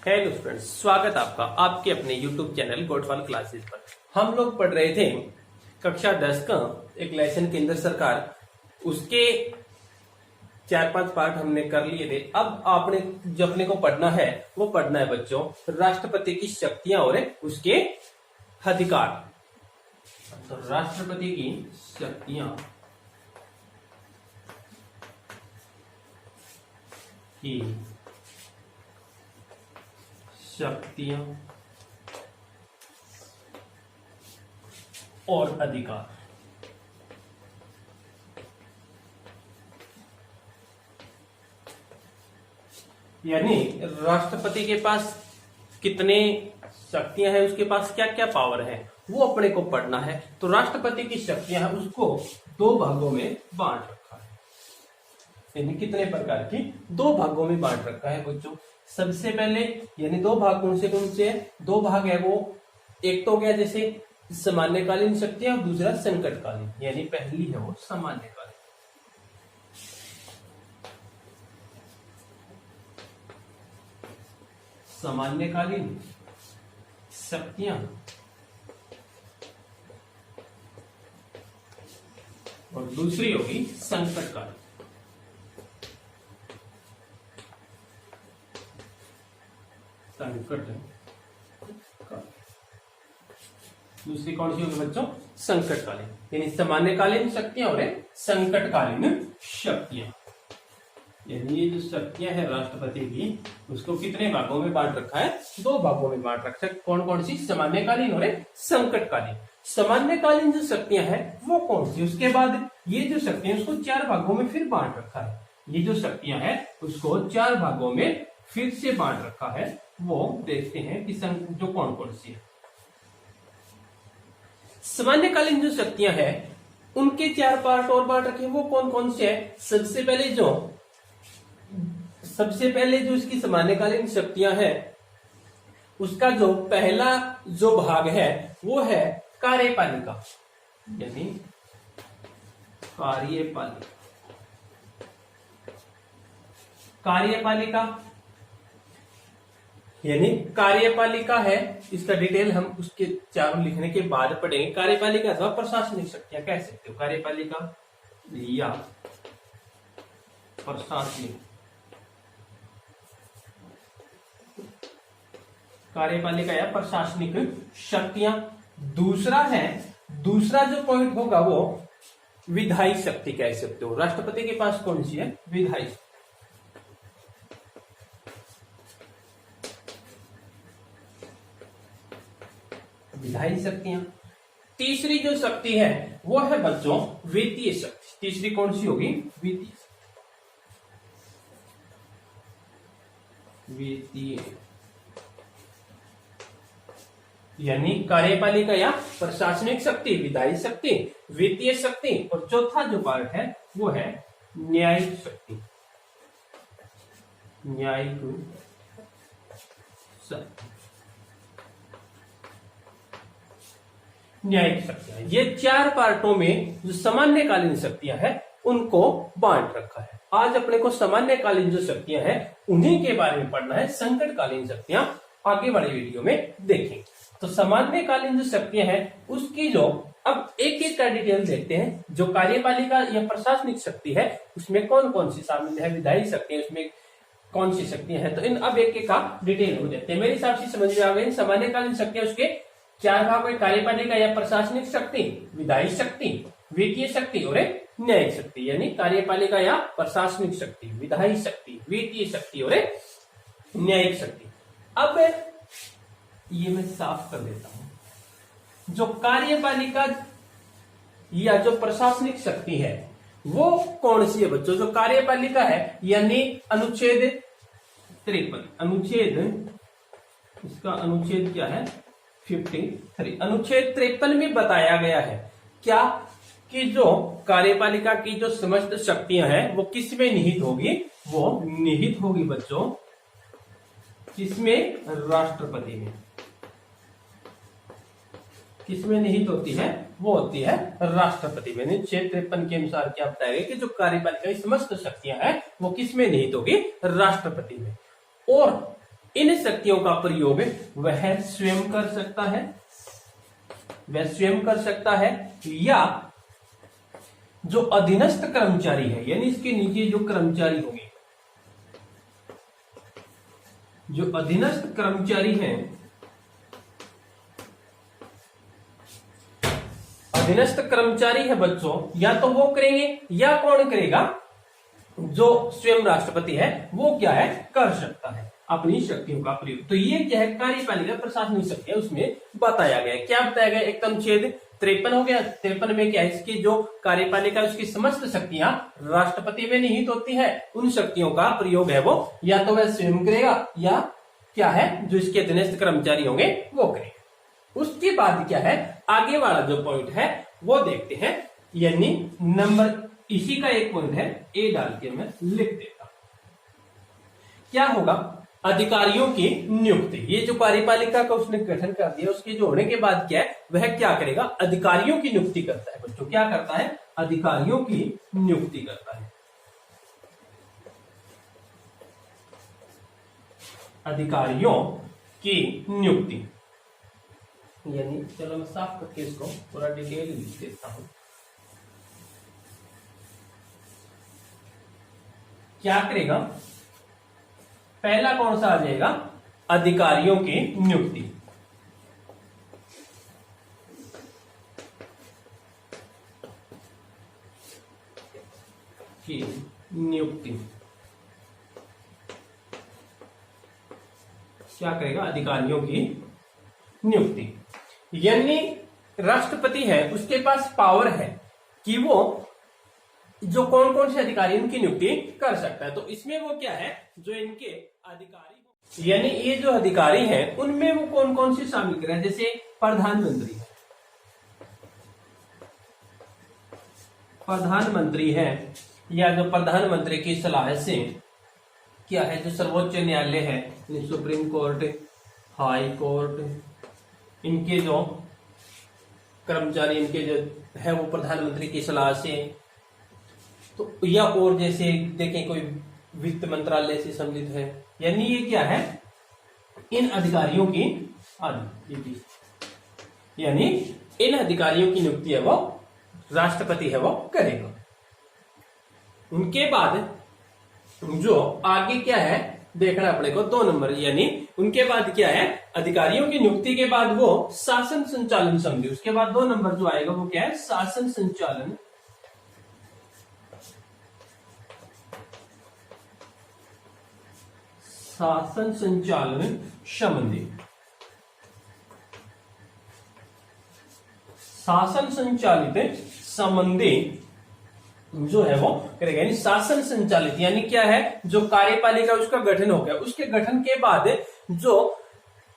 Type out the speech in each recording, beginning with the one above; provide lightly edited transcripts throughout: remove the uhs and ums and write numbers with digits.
Hello students, स्वागत आपका आपके अपने YouTube चैनल गोटवाल क्लासेस पर। हम लोग पढ़ रहे थे कक्षा 10 का एक लेसन केंद्र सरकार, उसके 4-5 पार्ट हमने कर लिए थे। अब आपने जो अपने को पढ़ना है वो पढ़ना है बच्चों राष्ट्रपति की शक्तियां और उसके अधिकार। तो राष्ट्रपति की शक्तियां और अधिकार। यानी राष्ट्रपति के पास कितने शक्तियां हैं, उसके पास क्या क्या पावर है, वो अपने को पढ़ना है। तो राष्ट्रपति की शक्तियां हैं उसको 2 भागों में बांट रखा है। यानी कितने प्रकार की 2 भागों में बांट रखा है बच्चों। सबसे पहले यानी 2 भाग कौन से 2 भाग है वो, एक तो क्या जैसे सामान्यकालीन शक्तियां और दूसरा संकटकालीन। यानी पहली है वो सामान्यकालीन। सामान्यकालीन शक्तियां और दूसरी होगी संकटकालीन। दूसरी कौन सी होगी बच्चों? संकटकालीन। यानी सामान्यकालीन शक्तियां और संकटकालीन शक्तियां। यानी ये जो शक्तियां है राष्ट्रपति की, उसको कितने भागों में बांट रखा है? 2 भागों में बांट रखा है। कौन कौन सी? सामान्यकालीन और संकटकालीन। सामान्यकालीन जो शक्तियां हैं वो कौन सी? उसके बाद ये जो शक्तियां उसको 4 भागों में फिर बांट रखा है। ये जो शक्तियां हैं उसको 4 भागों में फिर से बांट रखा है। वो देखते हैं कि जो कौन कौन सी है। सामान्यकालीन जो शक्तियां हैं उनके 4 पार्ट और बांट रखे हैं। वो कौन कौन से हैं? सबसे पहले जो इसकी सामान्यकालीन शक्तियां हैं उसका जो पहला जो भाग है वो है कार्यपालिका। यानी कार्यपालिका है। इसका डिटेल हम उसके चारों लिखने के बाद पढ़ेंगे। कार्यपालिका अथवा प्रशासनिक शक्तियां कह सकते हो। कार्यपालिका या प्रशासनिक, कार्यपालिका या प्रशासनिक शक्तियां। दूसरा जो पॉइंट होगा वो विधायी शक्ति कह सकते हो। राष्ट्रपति के पास कौन सी है? विधायी। विधायी शक्तियां। तीसरी जो शक्ति है वो है बच्चों वित्तीय शक्ति। तीसरी कौन सी होगी? वित्तीय। यानी कार्यपालिका या प्रशासनिक शक्ति, विधायी शक्ति, वित्तीय शक्ति और चौथा जो पार्ट है वो है न्यायिक शक्ति। न्यायिक शक्तियां। ये 4 पार्टों में जो सामान्यकालीन शक्तियां हैं उनको बांट रखा है। आज अपने को सामान्यकालीन जो शक्तियां हैं उन्हीं के बारे में पढ़ना है। संकटकालीन शक्तियां आगे वाले वीडियो में देखेंगे। तो सामान्यकालीन जो शक्तियां हैं उसकी जो अब एक एक का डिटेल देखते हैं। जो कार्यपालिका या प्रशासनिक शक्ति है उसमें कौन कौन सी शामिल है, विधायी शक्ति उसमें कौन सी शक्तियां हैं, तो इन अब एक एक का डिटेल हो जाते हैं। मेरे हिसाब से समझ में आ गई। सामान्यकालीन शक्तियां उसके 4 भाग में कार्यपालिका या प्रशासनिक शक्ति, विधायी शक्ति, वित्तीय शक्ति और न्यायिक शक्ति। यानी कार्यपालिका या प्रशासनिक शक्ति, विधायी शक्ति, वित्तीय शक्ति और न्यायिक शक्ति। अब ये मैं साफ कर देता हूं। जो कार्यपालिका या जो प्रशासनिक शक्ति है वो कौन सी है बच्चों? जो कार्यपालिका है यानी अनुच्छेद 53, इसका अनुच्छेद क्या है? 53। अनुच्छेद 53 में बताया गया है क्या कि जो कार्यपालिका की जो समस्त शक्तियां हैं वो किसमें निहित होगी? वो निहित होगी बच्चों किसमें? राष्ट्रपति में। किसमें निहित होती है? वो होती है राष्ट्रपति में। अनुच्छेद 53 के अनुसार क्या बताया गया कि जो कार्यपालिका की समस्त शक्तियां हैं वो किसमें निहित होगी? राष्ट्रपति में। और इन शक्तियों का प्रयोग वह स्वयं कर सकता है, या जो अधीनस्थ कर्मचारी है, यानी इसके नीचे जो कर्मचारी होंगे, जो अधीनस्थ कर्मचारी हैं, अधीनस्थ कर्मचारी है बच्चों, या तो वो करेंगे या कौन करेगा, जो स्वयं राष्ट्रपति है वो क्या है, कर सकता है अपनी शक्तियों का प्रयोग। तो ये क्या है, कार्यपालिका प्रशासनिक शक्तियां उसमें बताया गया है। क्या बताया गया, एक अनुच्छेद 53 हो गया। 53 में क्या है, इसकी जो कार्यपालिका उसकी समस्त शक्तियां राष्ट्रपति में निहित होती है, उन शक्तियों का प्रयोग है वो या तो वह स्वयं करेगा या क्या है, जो इसके अधीनस्थ कर्मचारी होंगे वो करेंगे। उसके बाद क्या है, आगे वाला जो पॉइंट है वो देखते हैं, यानी नंबर इसी का एक पॉइंट है, ए डाल के मैं लिख देता हूं। क्या होगा, अधिकारियों की नियुक्ति। ये जो कार्यपालिका का उसने गठन कर दिया, उसके जो होने के बाद क्या है, वह क्या करेगा, अधिकारियों की नियुक्ति करता है बच्चों। क्या करता है, अधिकारियों की नियुक्ति करता है। अधिकारियों की नियुक्ति, यानी चलो मैं साफ करके इसको पूरा डिटेल लिख देता हूं। क्या करेगा, पहला कौन सा आ जाएगा, अधिकारियों की नियुक्ति। की नियुक्ति क्या करेगा, अधिकारियों की नियुक्ति। यानी राष्ट्रपति है, उसके पास पावर है कि वो जो कौन कौन से अधिकारी उनकी नियुक्ति कर सकता है। तो इसमें वो क्या है, जो इनके अधिकारी, यानी ये जो अधिकारी हैं उनमें वो कौन कौन से शामिल करें, जैसे प्रधानमंत्री है, प्रधानमंत्री है, या जो प्रधानमंत्री की सलाह से क्या है, जो सर्वोच्च न्यायालय है, सुप्रीम कोर्ट, हाई कोर्ट, इनके जो कर्मचारी, इनके जो है वो प्रधानमंत्री की सलाह से, तो या और जैसे देखें कोई वित्त मंत्रालय से संबंधित है, यानी ये क्या है, इन अधिकारियों की यानी इन अधिकारियों की नियुक्ति है वो राष्ट्रपति है वो करेगा। उनके बाद जो आगे क्या है देखना अपने को 2 नंबर, यानी उनके बाद क्या है, अधिकारियों की नियुक्ति के बाद वो शासन संचालन समिति, उसके बाद 2 नंबर जो आएगा वो क्या है, शासन संचालन संबंधी, शासन संचालित संबंधी जो है वो करेगा। यानी शासन संचालित यानी क्या है, जो कार्यपालिका उसका गठन हो गया, उसके गठन के बाद जो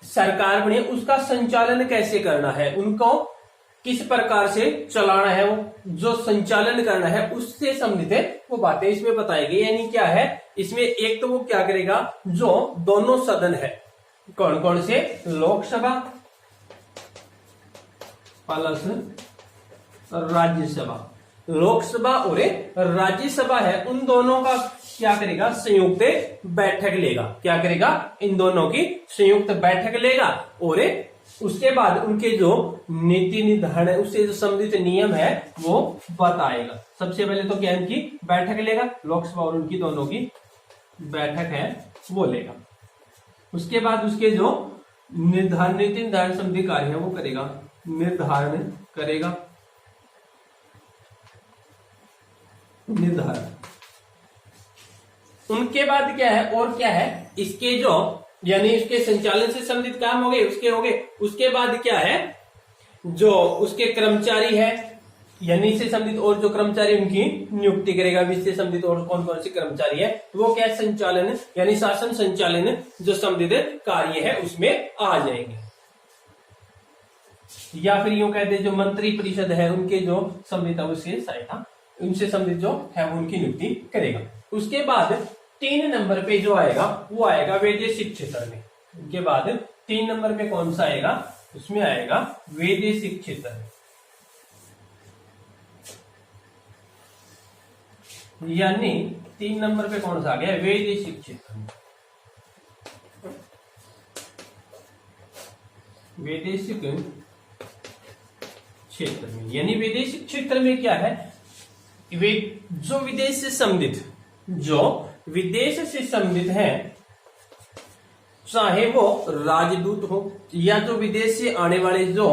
सरकार बनी उसका संचालन कैसे करना है, उनको किस प्रकार से चलाना है, वो जो संचालन करना है उससे संबंधित वो बातें इसमें बताएगी। यानी क्या है, इसमें एक तो वो क्या करेगा, जो दोनों सदन है, कौन कौन से, लोकसभा प्लस राज्यसभा, लोकसभा और राज्यसभा है, उन दोनों का क्या करेगा, संयुक्त बैठक लेगा। क्या करेगा, इन दोनों की संयुक्त बैठक लेगा, और उसके बाद उनके जो नीति निर्धारण है उससे जो संबंधित नियम है वो बताएगा। सबसे पहले तो क्या इनकी बैठक लेगा, लोकसभा और उनकी दोनों की बैठक है वो लेगा। उसके बाद उसके जो निर्धारण नीति निर्धारण संबंधी कार्य है वो करेगा, निर्धारण करेगा, निर्धारण। उनके बाद क्या है, और क्या है, इसके जो यानी इसके संचालन से संबंधित काम हो गए, उसके हो गए। उसके बाद क्या है, जो उसके कर्मचारी है, यानी इससे संबंधित और जो कर्मचारी उनकी नियुक्ति करेगा, इससे संबंधित और कौन कौन से कर्मचारी है, वो क्या संचालन यानी शासन संचालन जो संबंधित कार्य है उसमें आ जाएंगे। या फिर यूं कहते हैं जो मंत्री परिषद है उनके जो संबंधित उससे सहायता, उनसे संबंधित जो है उनकी नियुक्ति करेगा। उसके बाद 3 नंबर पे जो आएगा वो आएगा वैदेशिक क्षेत्र में। उसके बाद 3 नंबर पे कौन सा आएगा, उसमें आएगा वैदेशिक क्षेत्र, यानी 3 नंबर पे कौन सा आ गया, वैदेशिक क्षेत्र। वैदेशिक क्षेत्र में, यानी वैदेशिक क्षेत्र में क्या है, जो विदेश से संबंधित, जो विदेश से संबंधित है, चाहे वो राजदूत हो या जो विदेश से आने वाले जो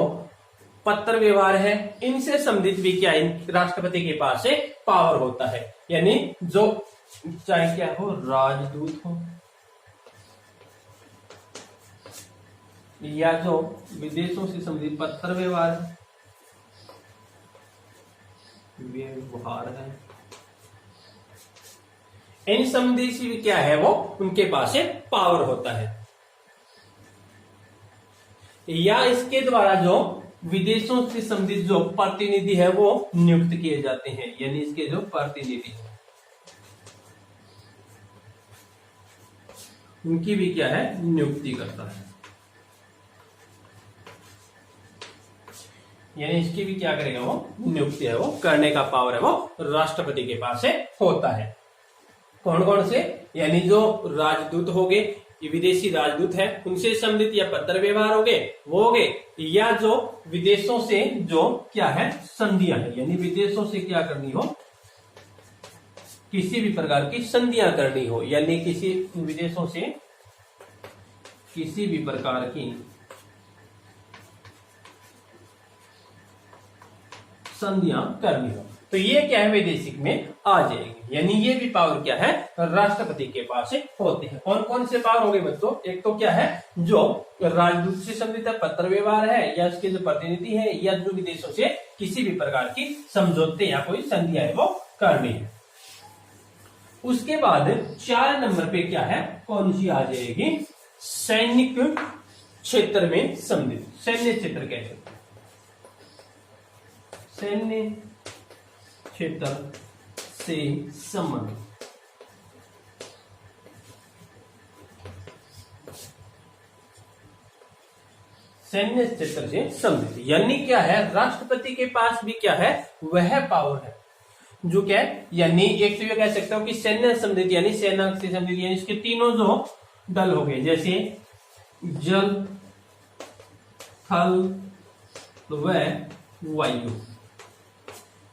पत्र व्यवहार है, इनसे संबंधित भी क्या राष्ट्रपति के पास से पावर होता है। यानी जो चाहे क्या हो, राजदूत हो या जो विदेशों से संबंधित पत्र व्यवहार है, इन संबंधी से भी क्या है, वो उनके पास से पावर होता है। या इसके द्वारा जो विदेशों से संबंधित जो प्रतिनिधि है वो नियुक्त किए जाते हैं, यानी इसके जो प्रतिनिधि है उनकी भी क्या है, नियुक्ति करता है। यानी इसकी भी क्या करेगा, वो नियुक्ति है, वो करने का पावर है वो राष्ट्रपति के पास से होता है। कौन कौन से, यानी जो राजदूत हो गए, ये विदेशी राजदूत है, उनसे संबंधित या पत्र व्यवहार हो गए, वो हो गए, या जो विदेशों से जो क्या है, संधियां है, यानी विदेशों से क्या करनी हो, किसी भी प्रकार की संधियां करनी हो, यानी किसी विदेशों से किसी भी प्रकार की संधियां करनी हो, तो ये क्या है, वैदेशिक में आ जाएगी। यानी ये भी पावर क्या है, राष्ट्रपति के पास से होती है। कौन कौन से पावर हो गए बच्चों, एक तो क्या है, जो राजदूत से संबंधित पत्र व्यवहार है, या उसके जो प्रतिनिधि है, या जो विदेशों से किसी भी प्रकार की समझौते या कोई संधियां है वो करनी है। उसके बाद 4 नंबर पे क्या है, कौन सी आ जाएगी, सैनिक क्षेत्र में संबंधित, सैन्य क्षेत्र कह सकते हैं, सैन्य क्षेत्र से संबंधित। सैन्य क्षेत्र से संबंधित यानी क्या है, राष्ट्रपति के पास भी क्या है, वह पावर है जो क्या है, यानी एक तो ये कह सकता हूं कि सैन्य संबंधित, यानी सेना से संबंधित, यानी इसके तीनों जो दल हो गए, जैसे जल, थल व वायु।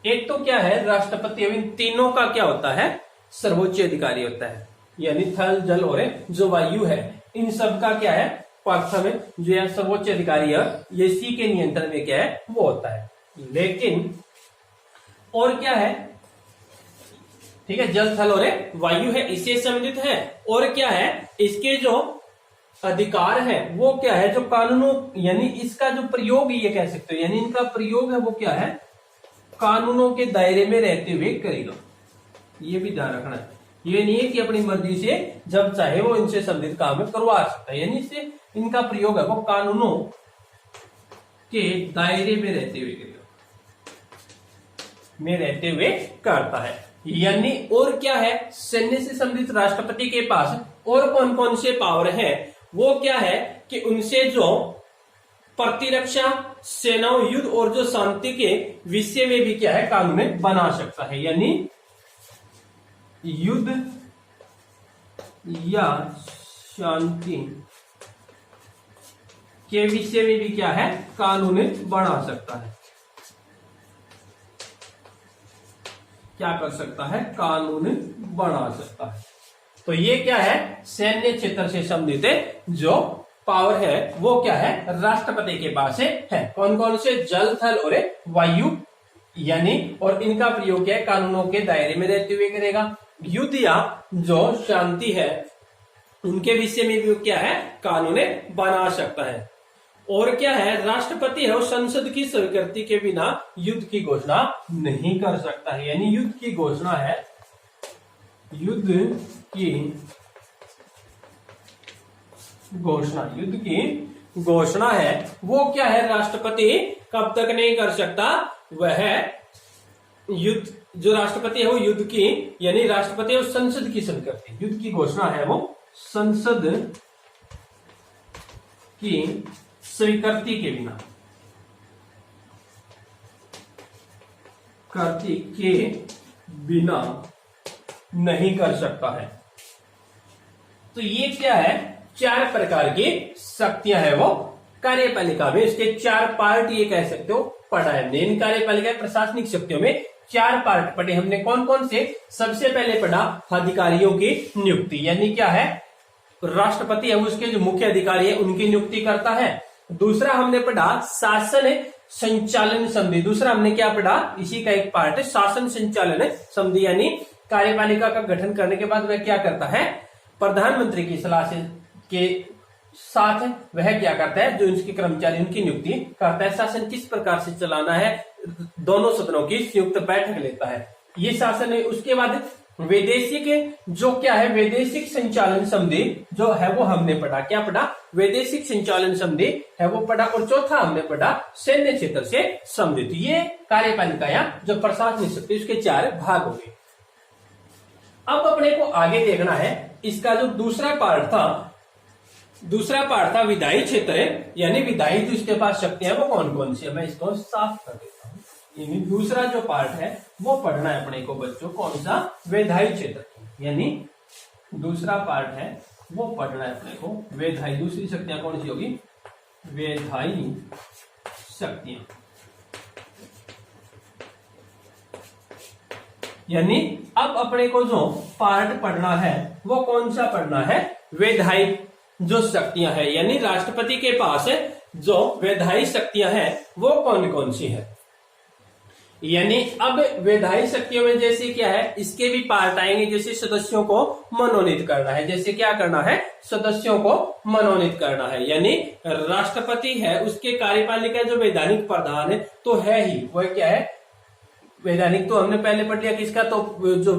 एक तो क्या है, राष्ट्रपति इन तीनों का क्या होता है, सर्वोच्च अधिकारी होता है, यानी थल, जल और जो वायु है, इन सब का क्या है, प्रथम जो है सर्वोच्च अधिकारी है, ये इसी के नियंत्रण में क्या है, वो होता है। लेकिन और क्या है, ठीक है, जल, थल और वायु है, इससे संबंधित है। और क्या है, इसके जो अधिकार है वो क्या है, जो कानूनों, यानी इसका जो प्रयोग ये कह सकते हो, यानी इनका प्रयोग है वो क्या है, कानूनों के दायरे में रहते हुए करेगा। ये भी ध्यान रखना है, ये नहीं है कि अपनी मर्जी से जब चाहे वो इनसे संबंधित काम करवा सकता है, यानी इससे इनका प्रयोग है वो कानूनों के दायरे में रहते हुए करेगा, में रहते हुए करता है। यानी और क्या है, सैन्य से संबंधित राष्ट्रपति के पास और कौन कौन से पावर है, वो क्या है कि उनसे जो प्रतिरक्षा, सेनाओं, युद्ध और जो शांति के विषय में भी क्या है, कानून बना सकता है। यानी युद्ध या शांति के विषय में भी क्या है, कानून बना सकता है, क्या कर सकता है, कानून बना सकता है। तो ये क्या है, सैन्य क्षेत्र से संबंधित जो पावर है वो क्या है, राष्ट्रपति के पास है। कौन कौन से, जल, थल और वायु, यानी और इनका प्रयोग क्या है, कानूनों के दायरे में रहते हुए करेगा। युद्ध या जो शांति है उनके विषय में भी क्या है, कानून बना सकता है। और क्या है, राष्ट्रपति है वो संसद की स्वीकृति के बिना युद्ध की घोषणा नहीं कर सकता है। यानी युद्ध की घोषणा है, युद्ध की घोषणा, युद्ध की घोषणा है वो क्या है, राष्ट्रपति कब तक नहीं कर सकता, वह युद्ध, जो राष्ट्रपति है वो युद्ध की, यानी राष्ट्रपति और संसद की स्वीकृति, युद्ध की घोषणा है वो संसद की स्वीकृति के बिना, करती के बिना नहीं कर सकता है। तो ये क्या है, 4 प्रकार की शक्तियां है वो कार्यपालिका में उसके 4 पार्ट ये कह सकते हो पढ़ा है। मेन कार्यपालिका प्रशासनिक शक्तियों में 4 पार्ट पढ़े हमने। कौन कौन से? सबसे पहले पढ़ा अधिकारियों की नियुक्ति, यानी क्या है, राष्ट्रपति है उसके जो मुख्य अधिकारी है उनकी नियुक्ति करता है। दूसरा हमने पढ़ा शासन संचालन संधि। दूसरा हमने क्या पढ़ा, इसी का एक पार्ट है शासन संचालन संधि, यानी कार्यपालिका का गठन करने के बाद वह क्या करता है, प्रधानमंत्री की सलाह से के साथ वह क्या करता है, जो उसके कर्मचारी उनकी नियुक्ति करता है। शासन किस प्रकार से चलाना है, दोनों सदनों की संयुक्त बैठक लेता है, ये शासन है। उसके बाद वैदेशिक जो क्या है, वैदेशिक संचालन संधि जो है वो हमने पढ़ा। क्या पढ़ा? वैदेशिक संचालन संधि है वो पढ़ा। और चौथा हमने पढ़ा सैन्य क्षेत्र से संबंधित। ये कार्यपालिका या जो प्रशासनिक शक्ति उसके 4 भाग हो गए। अब अपने को आगे देखना है इसका जो दूसरा पार्ट था विधायी क्षेत्र, यानी विधायी जो इसके पास शक्तियां वो कौन कौन सी है, मैं इसको साफ कर देता हूं। यानी दूसरा जो पार्ट है वो पढ़ना है अपने को बच्चों, कौन सा, विधायी क्षेत्र, यानी दूसरा पार्ट है वो पढ़ना है अपने को विधायी। दूसरी शक्तियां कौन सी होगी, विधायी शक्तियां, यानी अब अपने को जो पार्ट पढ़ना है वो कौन सा पढ़ना है, विधायी जो शक्तियां है, यानी राष्ट्रपति के पास जो विधायी शक्तियां हैं वो कौन कौन सी है। यानी अब विधायी शक्तियों में जैसे क्या है, इसके भी पार्ट आएंगे, जैसे सदस्यों को मनोनीत करना है। जैसे क्या करना है, सदस्यों को मनोनीत करना है, यानी राष्ट्रपति है उसके कार्यपालिका जो वैधानिक प्रधान है तो है ही, वह क्या है, वैधानिक तो हमने पहले पढ़ लिया किसका, तो जो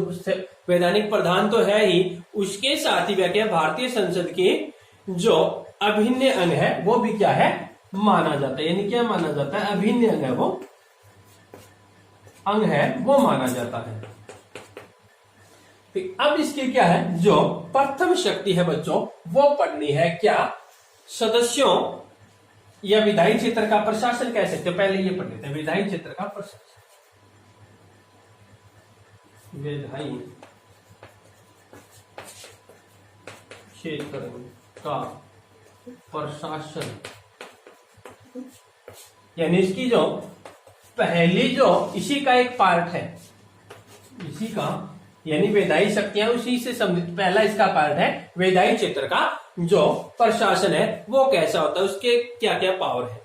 वैधानिक प्रधान तो है ही, उसके साथ ही वह क्या, भारतीय संसद की जो अभिन्न अंग है वो भी क्या है, माना जाता है। यानी क्या माना जाता है, अभिन्न अंग है वो, अंग है वो माना जाता है। तो अब इसकी क्या है, जो प्रथम शक्ति है बच्चों वो पढ़नी है, क्या, सदस्यों या विधायी क्षेत्र का प्रशासन कह सकते हो। पहले ये पढ़ लेते हैं, विधायी क्षेत्र का प्रशासन, विधायी क्षेत्र का प्रशासन, यानी इसकी जो पहली जो इसी का एक पार्ट है, इसी का, यानी विधायी शक्तियां उसी से संबंधित पहला इसका पार्ट है। विधायी क्षेत्र का जो प्रशासन है वो कैसा होता है, उसके क्या क्या पावर है।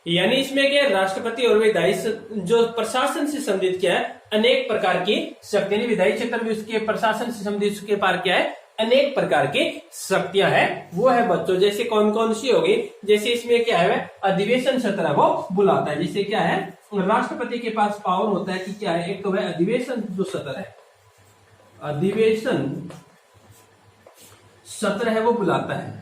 यानी इसमें क्या, राष्ट्रपति और विधायी जो प्रशासन से संबंधित क्या है, अनेक प्रकार की शक्ति, विधायी क्षेत्र में उसके प्रशासन से संबंधित उसके पार क्या है, अनेक प्रकार की शक्तियां हैं। वो है बच्चों जैसे कौन कौन सी होगी, जैसे इसमें क्या है, अधिवेशन सत्र वो बुलाता है। जैसे क्या है, राष्ट्रपति के पास पावर होता है कि क्या है, एक तो वह अधिवेशन जो सत्र है, अधिवेशन सत्र है वो बुलाता है।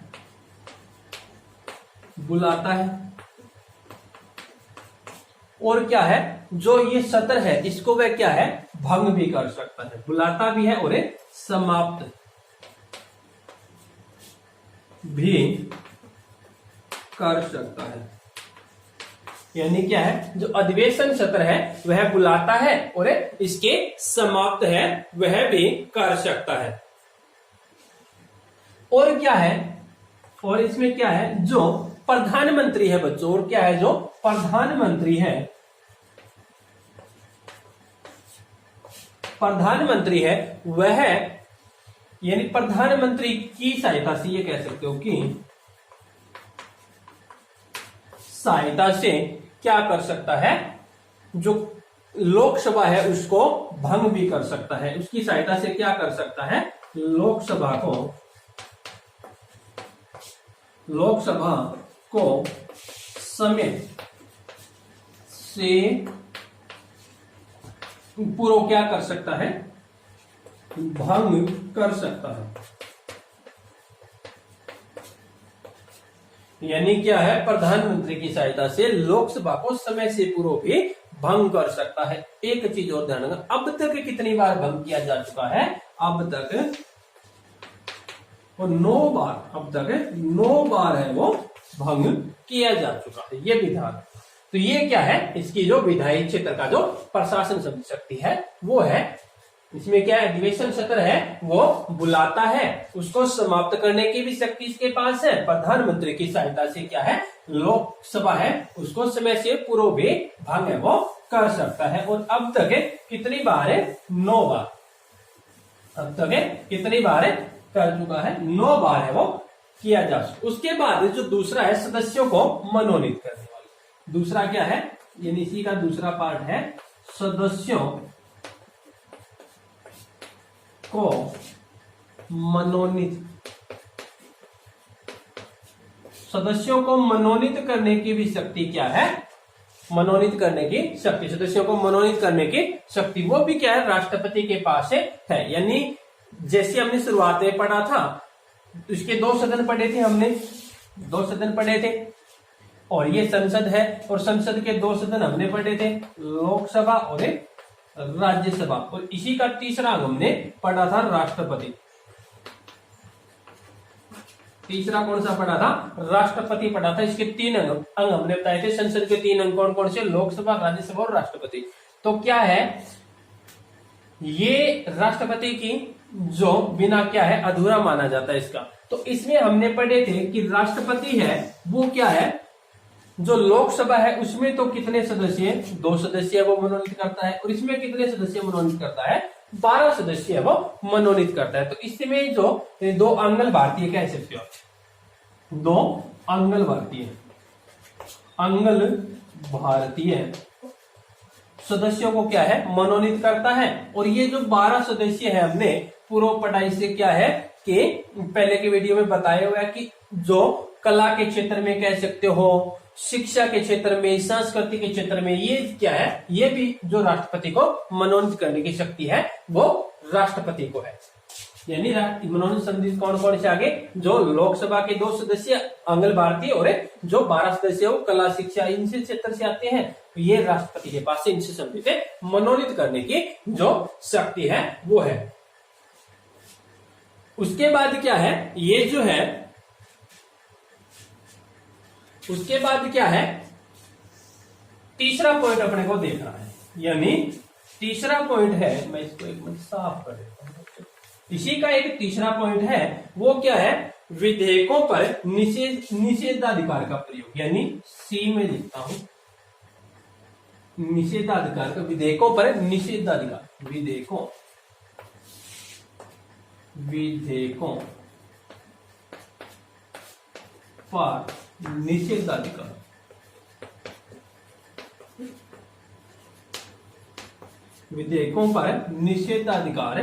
और क्या है, जो ये सत्र है इसको वह क्या है, भंग भी कर सकता है, बुलाता भी है और समाप्त भी कर सकता है। यानी क्या है, जो अधिवेशन सत्र है वह बुलाता है और इसके समाप्त है वह भी कर सकता है। और क्या है, और इसमें क्या है, जो प्रधानमंत्री है बच्चों, और क्या है, जो प्रधानमंत्री है वह, यानी प्रधानमंत्री की सहायता से, ये कह सकते हो कि सहायता से क्या कर सकता है, जो लोकसभा है उसको भंग भी कर सकता है। उसकी सहायता से क्या कर सकता है, लोकसभा को समय से पूर्व क्या कर सकता है, भंग कर सकता है। यानी क्या है, प्रधानमंत्री की सहायता से लोकसभा को समय से पूर्व भी भंग कर सकता है। एक चीज और ध्यान रखना, अब तक कितनी बार भंग किया जा चुका है, अब तक और 9 बार, अब तक 9 बार है वो भंग किया जा चुका है, ये विधान। तो ये क्या है, इसकी जो विधायी क्षेत्र का जो प्रशासन शक्ति है वो है इसमें क्या है, अधिवेशन सत्र है वो बुलाता है, उसको समाप्त करने की भी शक्ति इसके पास है। प्रधानमंत्री की सहायता से क्या है, लोकसभा है उसको समय से पूर्व भी भंग है वो कर सकता है। और अब तक कितनी बार है, 9 बार। अब तक कितनी बार है, कर चुका है, 9 बार है वो किया जा सकता। उसके बाद जो दूसरा है, सदस्यों को मनोनीत करने वाला। दूसरा क्या है, यानी इसी का दूसरा पार्ट है, सदस्यों को मनोनीत, सदस्यों को मनोनीत करने की भी शक्ति क्या है, मनोनीत करने की शक्ति, सदस्यों को मनोनीत करने की शक्ति वो भी क्या है, राष्ट्रपति के पास है। यानी जैसे हमने शुरुआत में पढ़ा था, इसके 2 सदन पढ़े थे हमने, 2 सदन पढ़े थे, और ये संसद है, और संसद के 2 सदन हमने पढ़े थे, लोकसभा और एक राज्यसभा। और इसी का तीसरा अंग हमने पढ़ा था, राष्ट्रपति। तीसरा कौन सा पढ़ा था, राष्ट्रपति पढ़ा था। इसके 3 अंग हमने बताए थे। संसद के 3 अंग कौन कौन से, लोकसभा, राज्यसभा और राष्ट्रपति। तो क्या है, ये राष्ट्रपति की जो बिना क्या है, अधूरा माना जाता है इसका। तो इसमें हमने पढ़े थे कि राष्ट्रपति है वो क्या है, जो लोकसभा है उसमें तो कितने सदस्य, 2 सदस्य वो मनोनीत करता है, और इसमें कितने सदस्य मनोनीत करता है, 12 सदस्य वो मनोनीत करता है। तो इसमें जो 2 आंगल भारतीय कह सकते हो, 2 आंगल भारतीय, आंगल भारतीय सदस्यों को क्या है, मनोनीत करता है। और ये जो 12 सदस्य है, हमने पूर्व पढ़ाई से क्या है कि पहले के वीडियो में बताया हुआ है कि जो कला के क्षेत्र में कह सकते हो, शिक्षा के क्षेत्र में, संस्कृति के क्षेत्र में, ये क्या है, ये भी जो राष्ट्रपति को मनोनीत करने की शक्ति है वो राष्ट्रपति को है। यानी मनोनीत संबंधित कौन कौन से आगे, जो लोकसभा के 2 सदस्य आंगल भारतीय और जो 12 सदस्य वो कला, शिक्षा, इनसे क्षेत्र से आते हैं, तो ये राष्ट्रपति के पास से इनसे संबंधित मनोनीत करने की जो शक्ति है वो है। उसके बाद क्या है, ये जो है, उसके बाद क्या है, तीसरा पॉइंट अपने को देखना है। यानी तीसरा पॉइंट है, मैं इसको एक मिनट साफ कर देता हूं। इसी का एक तीसरा पॉइंट है, वो क्या है, विधेयकों पर निषेधाधिकार का प्रयोग। यानी सी में लिखता हूं, निषेधाधिकार का, विधेयकों पर निषेधाधिकार, विधेयकों पर निषेधाधिकार, विधेयकों पर निषेधाधिकार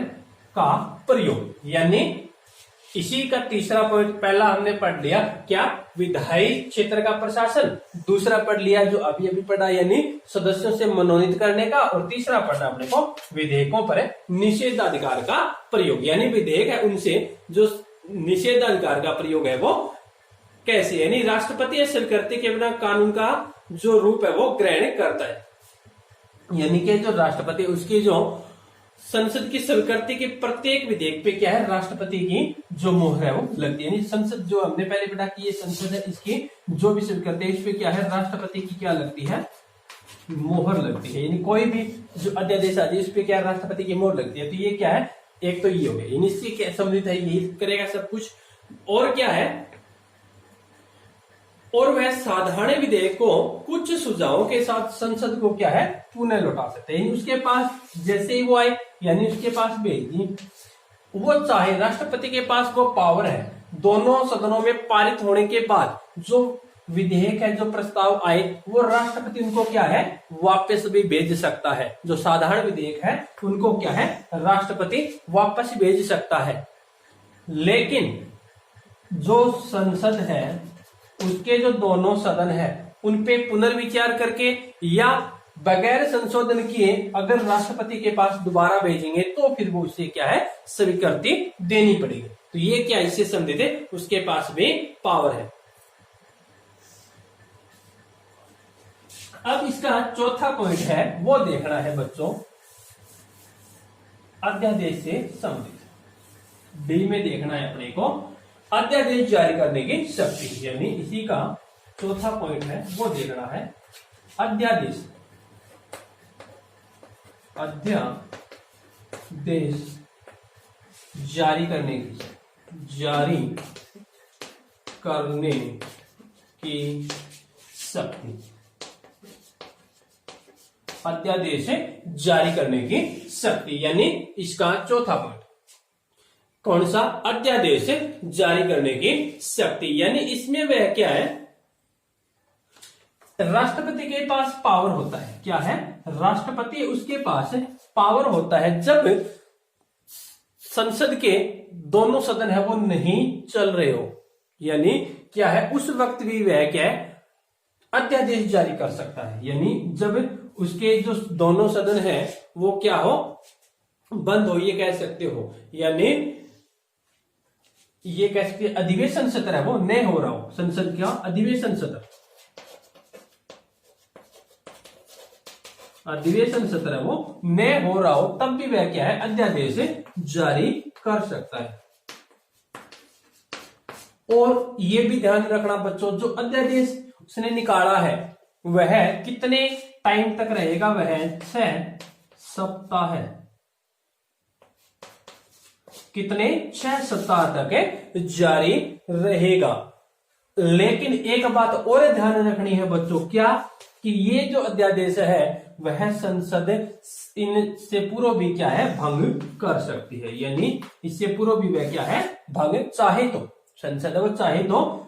का प्रयोग। यानी इसी का तीसरा पॉइंट, पहला हमने पढ़ लिया क्या, विधायी क्षेत्र का प्रशासन, दूसरा पढ़ लिया जो अभी अभी पढ़ा यानी सदस्यों से मनोनीत करने का, और तीसरा पढ़ना अपने को विधेयकों पर निषेधाधिकार का प्रयोग। यानी विधेयक है उनसे जो निषेधाधिकार का प्रयोग है वो कैसे, यानी राष्ट्रपति या स्वीकृति के बिना कानून का जो रूप है वो ग्रहण करता है। यानी कि जो राष्ट्रपति, उसकी जो संसद की स्वीकृति के प्रत्येक विधेयक पे क्या है, राष्ट्रपति की जो मोहर है वो लगती है। यानी संसद, जो हमने पहले पढ़ा कि ये संसद है, इसकी जो भी स्वीकृति है इस पे क्या है, राष्ट्रपति की क्या लगती है, मोहर लगती है। यानी कोई भी जो अध्यादेश आदि इस पे क्या, राष्ट्रपति की मोहर लगती है। तो ये क्या है, एक तो ये हो गया, यानी इससे क्या संबंधित है, यही करेगा सब कुछ। और क्या है, और वह साधारण विधेयक को कुछ सुझावों के साथ संसद को क्या है, पुनः लौटा सकते हैं। उसके पास जैसे ही वो आए, यानी उसके पास भेज दी, वो चाहे, राष्ट्रपति के पास वो पावर है, दोनों सदनों में पारित होने के बाद जो विधेयक है, जो प्रस्ताव आए, वो राष्ट्रपति उनको क्या है, वापस भी भेज सकता है। जो साधारण विधेयक है उनको क्या है, राष्ट्रपति वापस भेज सकता है। लेकिन जो संसद है उसके जो दोनों सदन है उन पे पुनर्विचार करके या बगैर संशोधन किए अगर राष्ट्रपति के पास दोबारा भेजेंगे तो फिर वो उसे क्या है, स्वीकृति देनी पड़ेगी। तो ये क्या, इससे संबंधित है, उसके पास भी पावर है। अब इसका चौथा पॉइंट है वो देखना है बच्चों, अध्यादेश से संबंधित। डी में देखना है अपने को अध्यादेश जारी करने की शक्ति। यानी इसी का चौथा पॉइंट है वो देखना है अध्यादेश, अध्यादेश देश जारी करने की शक्ति, अध्यादेश जारी करने की शक्ति, यानी इसका चौथा पॉइंट कौन सा? अध्यादेश जारी करने की शक्ति, यानी इसमें वह क्या है? राष्ट्रपति के पास पावर होता है। क्या है? राष्ट्रपति, उसके पास पावर होता है जब संसद के दोनों सदन है वो नहीं चल रहे हो, यानी क्या है? उस वक्त भी वह क्या है? अध्यादेश जारी कर सकता है, यानी जब उसके जो दोनों सदन है वो क्या हो? बंद हो, ये कह सकते हो, यानी ये कह सकते अधिवेशन सत्र है वो नहीं हो रहा हो, संसद का अधिवेशन सत्र है वो नहीं हो रहा हो, तब भी वह क्या है? अध्यादेश जारी कर सकता है। और ये भी ध्यान रखना बच्चों, जो अध्यादेश उसने निकाला है वह कितने टाइम तक रहेगा? वह 6 सप्ताह है। कितने? 6 सप्ताह तक जारी रहेगा। लेकिन एक बात और ध्यान रखनी है बच्चों, क्या? कि ये जो अध्यादेश है वह संसद इनसे पूर्व भी क्या है? भंग कर सकती है, यानी इससे पूर्व भी वह क्या है? भंग चाहे तो संसद वो चाहे तो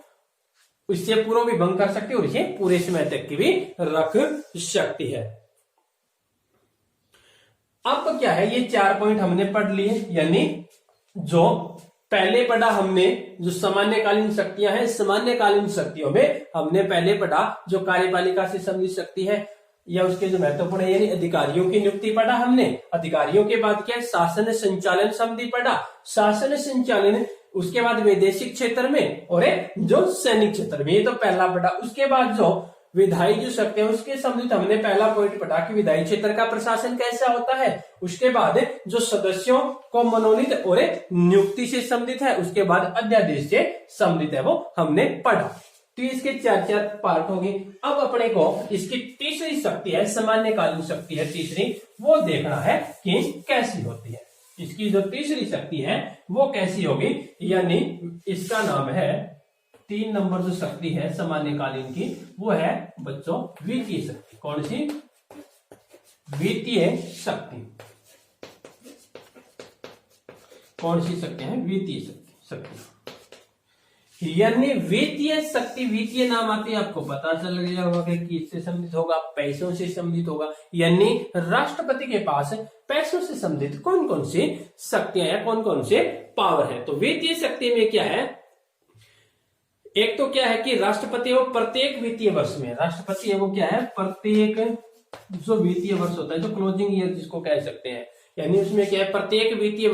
इससे पूर्व भी भंग कर सकती है और इसे पूरे समय तक की भी रख सकती है। अब क्या है? ये 4 पॉइंट हमने पढ़ लिए, यानी जो पहले पढ़ा हमने जो सामान्यकालीन शक्तियां हैं, सामान्यकालीन शक्तियों में हमने पहले पढ़ा जो कार्यपालिका से संबंधित शक्ति है या उसके जो महत्वपूर्ण है, यानी अधिकारियों की नियुक्ति पढ़ा हमने। अधिकारियों के बाद क्या है? शासन संचालन संबंधी पढ़ा, शासन संचालन, उसके बाद वैदेशिक क्षेत्र में और जो सैनिक क्षेत्र में, ये तो पहला पढ़ा। उसके बाद जो विधायी जो शक्ति है उसके संबंधित हमने पहला पॉइंट पढ़ा कि विधायी क्षेत्र का प्रशासन कैसा होता है। उसके बाद जो सदस्यों को मनोनीत और नियुक्ति से संबंधित है, उसके बाद अध्यादेश से संबंधित है, वो हमने पढ़ा। तो इसके 4 पार्ट हो गए। अब अपने को इसकी तीसरी शक्ति है, सामान्यकालीन शक्ति है तीसरी, वो देखना है कि कैसी होती है। इसकी जो तीसरी शक्ति है वो कैसी होगी, यानी इसका नाम है 3 नंबर जो शक्ति है सामान्यकालीन की, वो है बच्चों वित्तीय शक्ति। कौन सी? वित्तीय शक्ति। कौन सी शक्ति है? वित्तीय शक्ति। यानी वित्तीय शक्ति, वित्तीय नाम आते आपको पता चल गया होगा कि किससे संबंधित होगा? पैसों से संबंधित होगा, यानी राष्ट्रपति के पास पैसों से संबंधित कौन कौन सी शक्तियां हैं, कौन कौन से पावर है। तो वित्तीय शक्ति में क्या है? एक तो क्या है कि राष्ट्रपति वो प्रत्येक वित्तीय वर्ष में, राष्ट्रपति है वो क्या है? प्रत्येक जो वित्तीय वर्ष होता है, जो क्लोजिंग ईयर जिसको कह सकते हैं, यानी उसमें क्या है? प्रत्येक वित्तीय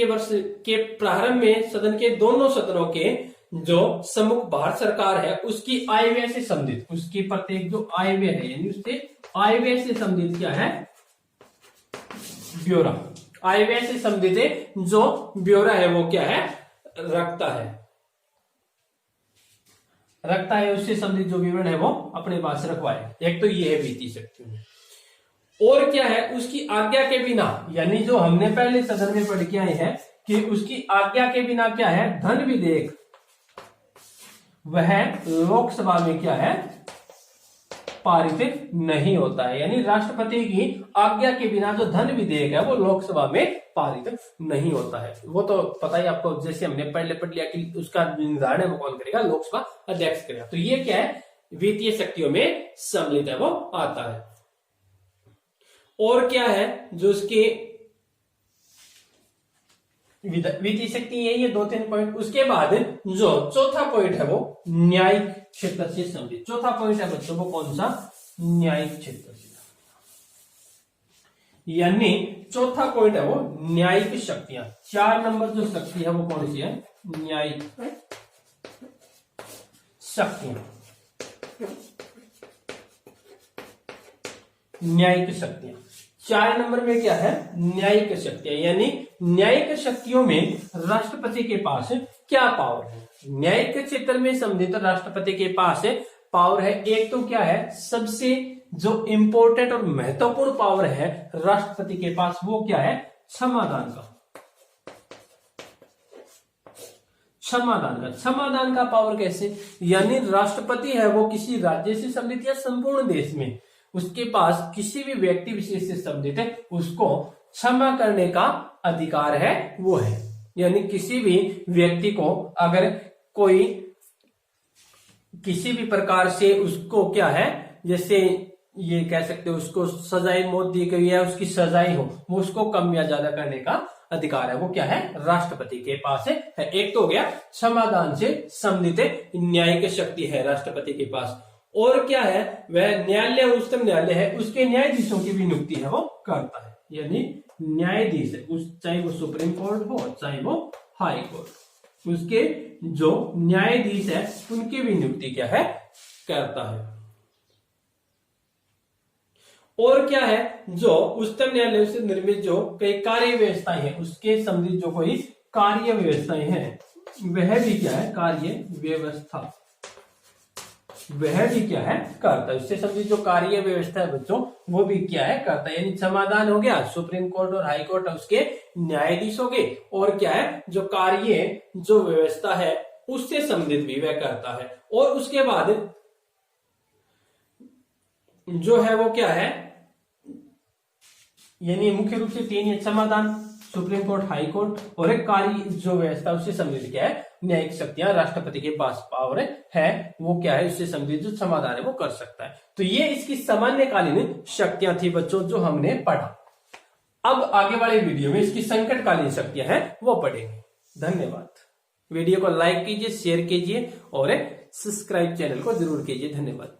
वर्ष के प्रारंभ में सदन के दोनों सदनों के जो सम्मुख भारत सरकार है उसकी आय व्यय से संबंधित, उसकी प्रत्येक जो आय व्यय है, यानी उससे आय व्यय से संबंधित क्या है? ब्यौरा। आय व्यय से संबंधित जो ब्यौरा है वो क्या है? रखता है, उससे संबंधित जो विवरण है वो अपने पास रखवाए। एक तो ये है वित्तीय शक्ति। और क्या है? उसकी आज्ञा के बिना, यानी जो हमने पहले सदन में पढ़ के आए हैं कि उसकी आज्ञा के बिना क्या है? धन विधेयक वह लोकसभा में क्या है? पारित नहीं होता है। यानी राष्ट्रपति की आज्ञा के बिना जो धन विधेयक है वो लोकसभा में पारित नहीं होता है। वो तो पता ही आपको, जैसे हमने पहले पढ़ लिया कि उसका निर्धारण है वो कौन करेगा? लोकसभा अध्यक्ष करेगा। तो ये क्या है? वित्तीय शक्तियों में सम्मिलित है, वो आता है। और क्या है जो उसके वित्तीय शक्ति? ये 2-3 पॉइंट। उसके बाद जो चौथा पॉइंट है वो न्यायिक क्षेत्र से संबंधित। चौथा पॉइंट है बच्चों वो कौन सा? न्यायिक क्षेत्र से। यानी चौथा पॉइंट है वो न्यायिक शक्तियां। 4 नंबर जो शक्ति है वो कौन सी है? न्यायिक शक्तियां। न्यायिक शक्तियां 4 नंबर में क्या है? न्यायिक शक्तियां। यानी न्यायिक शक्तियों में राष्ट्रपति के पास क्या पावर है? न्यायिक क्षेत्र में संबंधित राष्ट्रपति के पास पावर है। एक तो क्या है? सबसे जो इंपॉर्टेंट और महत्वपूर्ण पावर है राष्ट्रपति के पास, वो क्या है? क्षमादान का। क्षमादान का पावर कैसे? यानी राष्ट्रपति है वो किसी राज्य से संबंधित या संपूर्ण देश में उसके पास किसी भी व्यक्ति विशेष से संबंधित है, उसको क्षमा करने का अधिकार है, वो है। यानी किसी भी व्यक्ति को अगर कोई किसी भी प्रकार से उसको क्या है, जैसे ये कह सकते हो उसको सजाए मौत दी गई है, उसकी सजाएं हो, वो उसको कम या ज्यादा करने का अधिकार है, वो क्या है? राष्ट्रपति के पास है। एक तो हो गया क्षमादान से संबंधित न्यायिक शक्ति है राष्ट्रपति के पास। और क्या है? वह न्यायालय, उच्चतम न्यायालय है, उसके न्यायाधीशों की भी नियुक्ति है वो करता है। यानी न्यायाधीश है, चाहे वो सुप्रीम कोर्ट हो चाहे वो हाई कोर्ट, उसके जो न्यायाधीश है उनकी भी नियुक्ति क्या है? करता है। और क्या है? जो उच्चतम न्यायालय से निर्मित जो कई कार्य व्यवस्थाएं हैं, उसके संबंधित जो कोई कार्य व्यवस्थाएं हैं, वह भी क्या है? कार्य व्यवस्था, वह भी क्या है? करता है। उससे संबंधित जो कार्य व्यवस्था है बच्चों, वो भी क्या है? करता है। यानी क्षमादान हो गया, सुप्रीम कोर्ट और हाई कोर्ट उसके न्यायाधीश हो गए, और क्या है? जो कार्य जो व्यवस्था है उससे संबंधित भी वह करता है। और उसके बाद जो है वो क्या है? यानी मुख्य रूप से तीन है, क्षमादान, सुप्रीम कोर्ट, हाई कोर्ट, और एक कार्य जो व्यवस्था उससे संबंधित क्या है? न्यायिक शक्तियां राष्ट्रपति के पास पावर है, वो क्या है? उससे संबंधित जो क्षमादान है वो कर सकता है। तो ये इसकी सामान्यकालीन शक्तियां थी बच्चों जो हमने पढ़ा। अब आगे वाले वीडियो में इसकी संकटकालीन शक्तियां हैं वो पढ़ेंगे। धन्यवाद। वीडियो को लाइक कीजिए, शेयर कीजिए और सब्सक्राइब चैनल को जरूर कीजिए। धन्यवाद।